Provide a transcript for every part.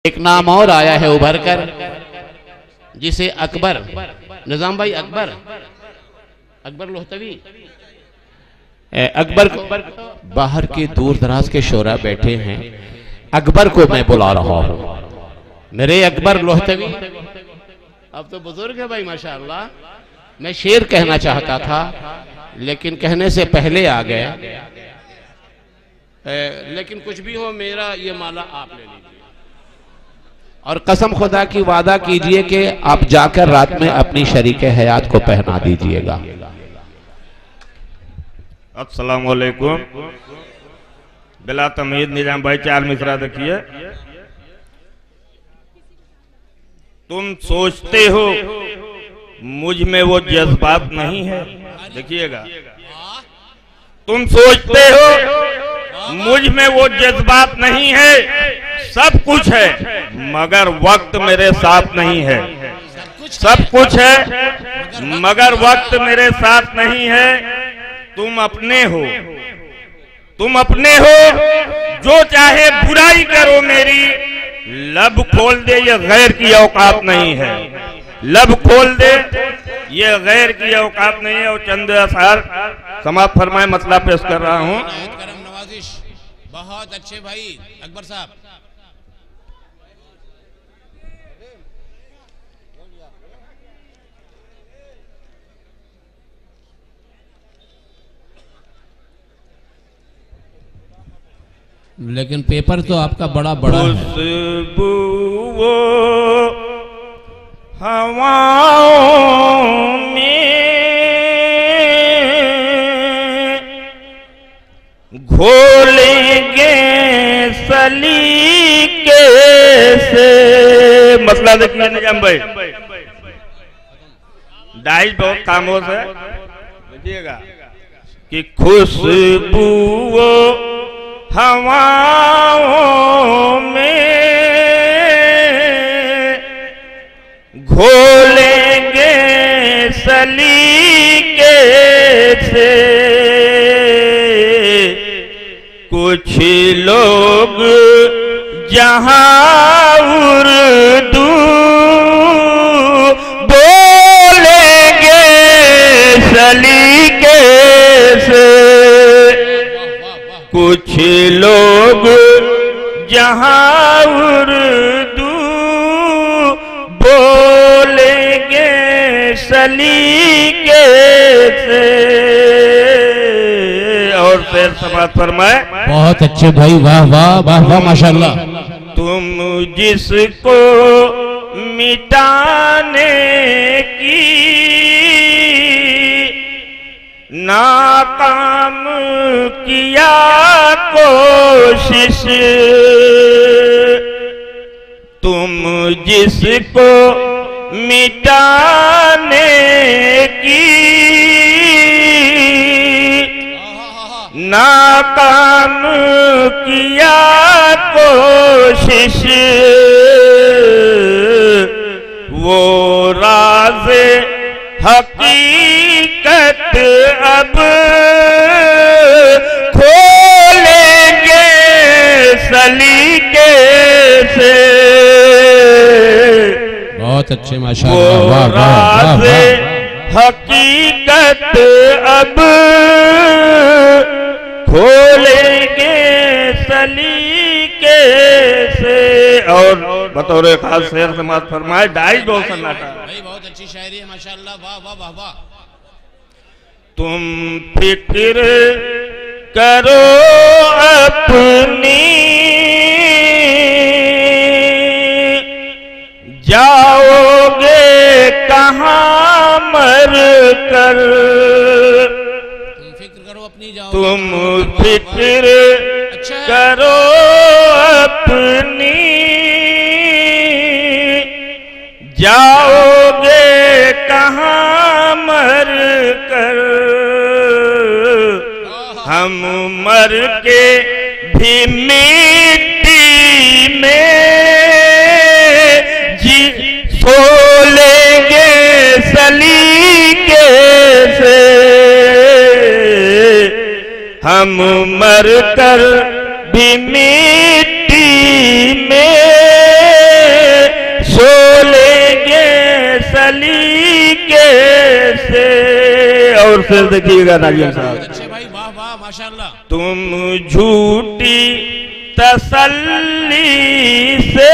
एक नाम और आया है उभर कर, जिसे अकबर, निजाम भाई अकबर लोहतवी, अकबर को बाहर के दूर दराज के शोरा बैठे हैं, अकबर को मैं बुला रहा हूं, मेरे अकबर लोहतवी। अब तो बुजुर्ग है भाई माशाअल्लाह। मैं शेर कहना चाहता था लेकिन कहने से पहले आ गया। लेकिन कुछ भी हो, मेरा ये माला आप ले लीजिए और कसम खुदा की वादा कीजिए कि आप जाकर रात में अपनी शरीके हयात को पहना दीजिएगा। अस्सलाम वालेकुम। बिला तमीज निजाम भाई चार मिसरा देखिए। तुम सोचते हो मुझ में वो जज्बात नहीं है, देखिएगा। तुम सोचते हो मुझ में वो जज्बात नहीं है, सब कुछ है मगर वक्त मेरे साथ नहीं है। सब कुछ है मगर वक्त मेरे साथ नहीं है। तुम अपने हो, तुम अपने हो, जो चाहे बुराई करो मेरी, लब खोल दे ये गैर की औकात नहीं है। लब खोल दे ये गैर की औकात नहीं है। और चंद अशार समाप्त फरमाए, मसला पेश कर रहा हूँ। बहुत अच्छे भाई अकबर साहब। लेकिन पेपर तो आपका बड़ा बड़ा है। खुशबू वो हवाओं में घोलेंगे सलीके से। मसला देखिए निजाम भाई, डाइस बहुत खामोश है, देखिएगा कि खुशबू वो हवाओं में घोलेंगे सलीके से। कुछ लोग जहां उर्दू बोलेंगे सलीके से। कुछ लोग जहां उर्दू बोलेंगे सलीके से। और फिर समाप्त फरमाए। बहुत अच्छे भाई, वाह वाह वाह वाह माशाल्लाह। तुम जिसको मिटाने की नाकाम किया कोशिश, तुम जिसको मिटाने की नाकाम किया कोशिश, वो राज़ हकीकत अब खोलेंगे सलीके से। बहुत अच्छे माशाअल्लाह, वाह वाह वाह। हकीकत अब खोलेंगे सलीके से। और बतौर खास शेर समाप्त फरमाए। डाइस बहुत सन्नाटा भाई, बहुत अच्छी शायरी है माशाअल्लाह, वाह वाह वाह वाह। तुम फिक्र करो अपनी, जाओगे कहाँ मर कर। तुम फिक्र करो अपनी, जाओ। तुम फिक्र करो अपनी, जाओगे कहाँ मर कर। हम मर के भी मिट्टी में जी सोलेंगे सलीके से। हम मर कर भी मिट्टी में शेर देखिएगा नाजिम साहब। अच्छे भाई, वाह वाह माशाल्लाह। तुम झूठी तसल्ली से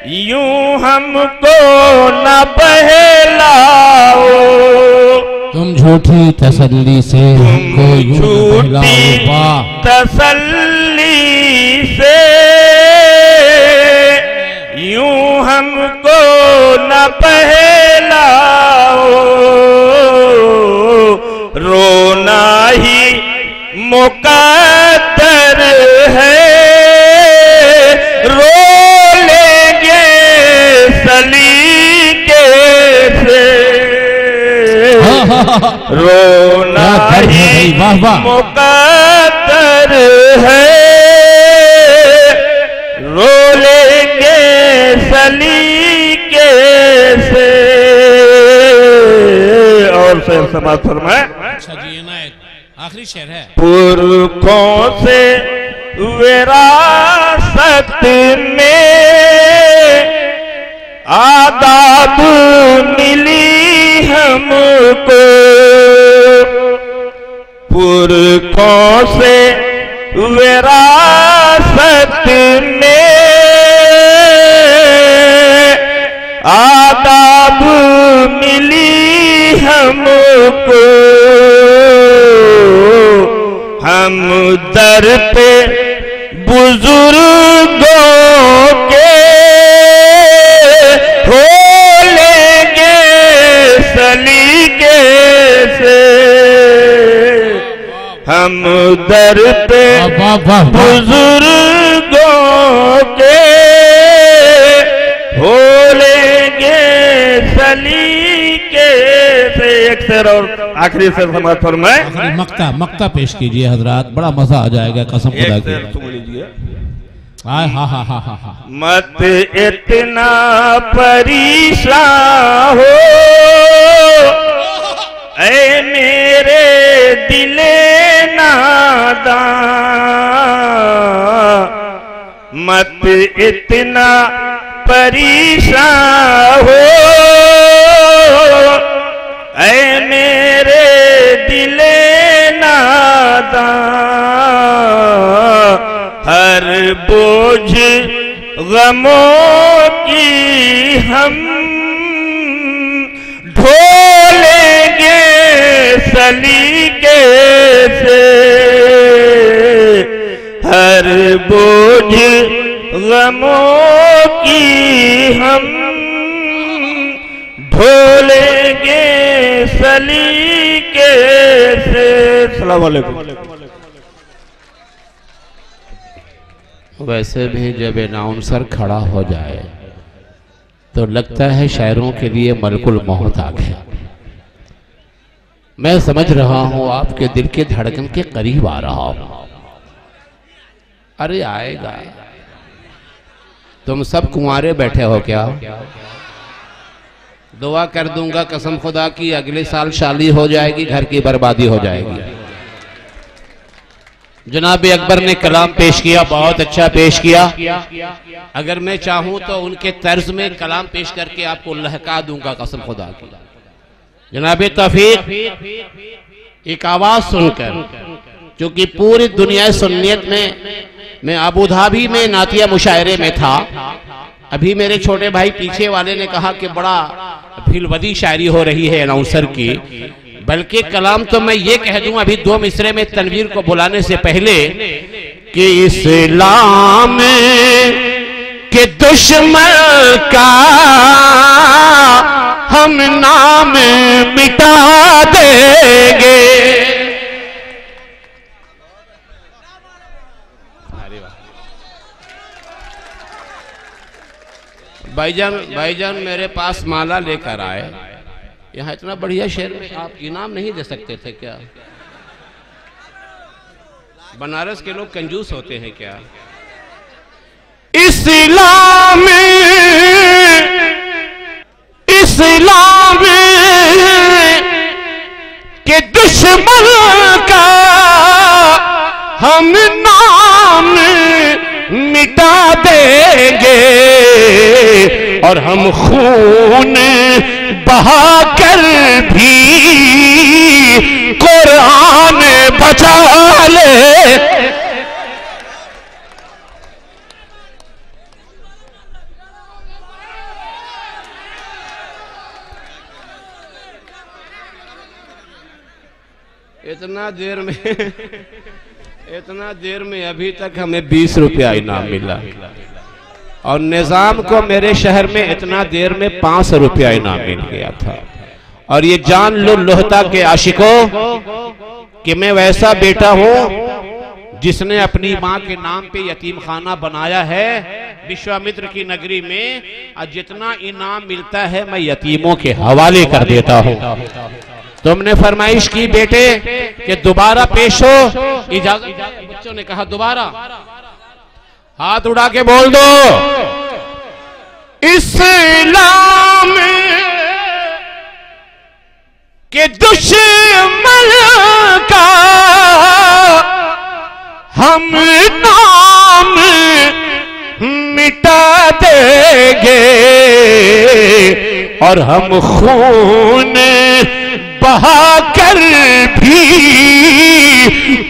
यूं हमको न बहलाओ, तुम झूठी तसल्ली से हमको यूं न बहलाओ। वाह, तसल्ली से यूं हमको न बहलाओ, रोना ही मुकद्दर है, रो लेंगे सलीके से, रोना ही मुकद्दर है, रो लेंगे सलीके से। और शेर समाज फरमाए। अच्छा जी, इनायत आखिरी शेर है। पुरखों से विरासत में आदाब मिली हमको, पुरखों से विरासत में आदाब मिली हमको, हम दर पे बुजुर्गों के हो लेंगे सलीके से, हम दर पे बुजुर्गों के हो लेंगे सलीके से। एक शेर और आखिरी शेर समाज फरमाए। मक्ता मक्ता पेश कीजिए हजरात, बड़ा मजा आ जाएगा कसम खुदा की। सुन लीजिए। हाँ हाँ हाँ हाँ हाँ हाँ। मत इतना परेशान हो ऐ मेरे दिले नादान, मत इतना परेशान हो ऐ मेरे दिले नादान, हर बोझ गमों की हम ढोलेंगे सलीके से, हर बोझ गमों की हम ढोलेंगे सलीके से। अस्सलाम वालेकुम। वैसे भी जब अनाउंसर खड़ा हो जाए तो लगता है शायरों के लिए मलकुल मौत आ गया। मैं समझ रहा हूं आपके दिल के धड़कन के करीब आ रहा हूं। अरे आएगा। तुम सब कुंवारे बैठे हो क्या? दुआ कर दूंगा कसम खुदा की, अगले साल शादी हो जाएगी, घर की बर्बादी हो जाएगी। जनाब अकबर ने कलाम पेश किया, बहुत अच्छा पेश किया। अगर मैं चाहूं तो उनके तर्ज में कलाम पेश करके आपको लहका दूंगा कसम खुदा की। जनाब तौफीक एक आवाज सुनकर, क्योंकि पूरी दुनिया सुन्नियत में, मैं अबू धाबी में नातिया मुशायरे में था। अभी मेरे छोटे भाई पीछे वाले ने कहा कि बड़ा फिलवदी शायरी हो रही है अनाउंसर की, बल्कि कलाम तो मैं ये कह दूं अभी दो मिसरे में तनवीर को बुलाने से पहले कि इस्लाम के दुश्मन का हम नाम मिटा देंगे। भाईजान मेरे पास माला लेकर आए। यहाँ इतना बढ़िया शेर में आप इनाम नहीं दे सकते थे क्या? बनारस के लोग कंजूस होते हैं क्या? इस्लाम के दुश्मन का हम नाम मिटा देंगे और हम खून बहाकर भी बचा ले। इतना देर में अभी तक हमें 20 रुपया इनाम मिला और निजाम को मेरे शहर में इतना देर में 500 रुपया इनाम मिल गया था। और ये जान लो लोहता के आशिकों कि मैं वैसा बेटा हूं जिसने अपनी मां के नाम पे यतीम खाना बनाया है विश्वामित्र की नगरी में, और जितना इनाम मिलता है मैं यतीमों के हवाले कर देता हूं। तुमने फरमाइश की बेटे कि दोबारा पेश हो, इजाजत। बच्चों ने कहा दोबारा, हाथ उड़ा के बोल दो इस्लाम के दुश्मन का हम नाम मिटा देंगे और हम खून बहाकर भी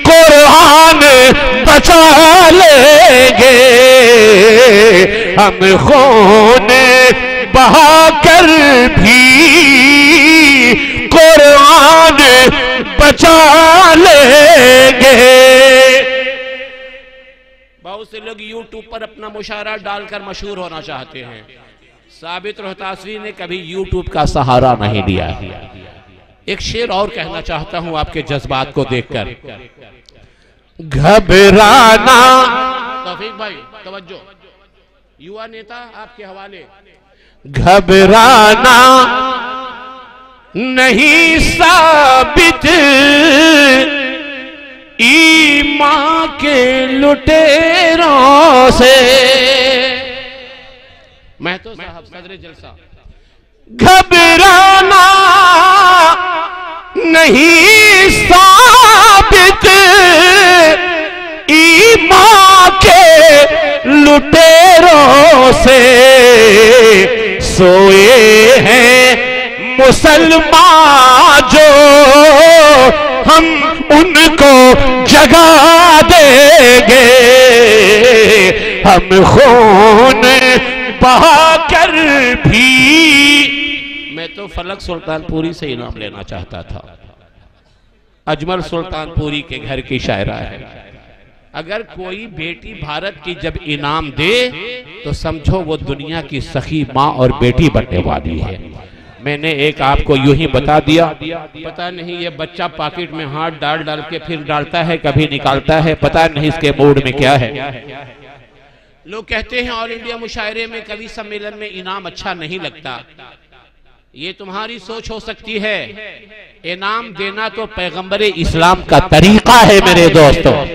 कुरान बचा लेंगे। हम खून बहाकर भी कुरान बचा लेंगे। बहुत से लोग यूट्यूब पर अपना मुशायरा डालकर मशहूर होना चाहते हैं। साबित रोहतासवी ने कभी यूट्यूब का सहारा नहीं लिया। एक शेर और कहना चाहता हूं आपके जज्बात को देखकर। घबराना, तौफीक भाई तवज्जो, युवा नेता आपके हवाले। घबराना नहीं साबित ईमान के लुटेरों से। मैं तो साहब सदरे जलसा। घबराना नहीं साबित ईमान के लुटेरों से। सोए हैं मुसलमान जो हम उनको जगा देंगे। हम खून बहाकर भी। मैं तो फलक सुल्तानपुरी से इनाम लेना चाहता था। अजमल सुल्तानपुरी के घर की शायरा है। अगर कोई बेटी भारत की जब इनाम दे तो समझो वो दुनिया की सखी माँ और बेटी बनने वाली है। मैंने एक आपको यूं ही बता दिया। पता नहीं ये बच्चा पॉकेट में हाथ डाल डाल के फिर डालता है, कभी निकालता है, पता नहीं इसके मूड में क्या है। लोग कहते हैं ऑल इंडिया मुशायरे में, कवि सम्मेलन में इनाम अच्छा नहीं लगता। ये तुम्हारी सोच हो सकती है। इनाम देना तो पैगंबर इस्लाम का तरीका है मेरे दोस्तों।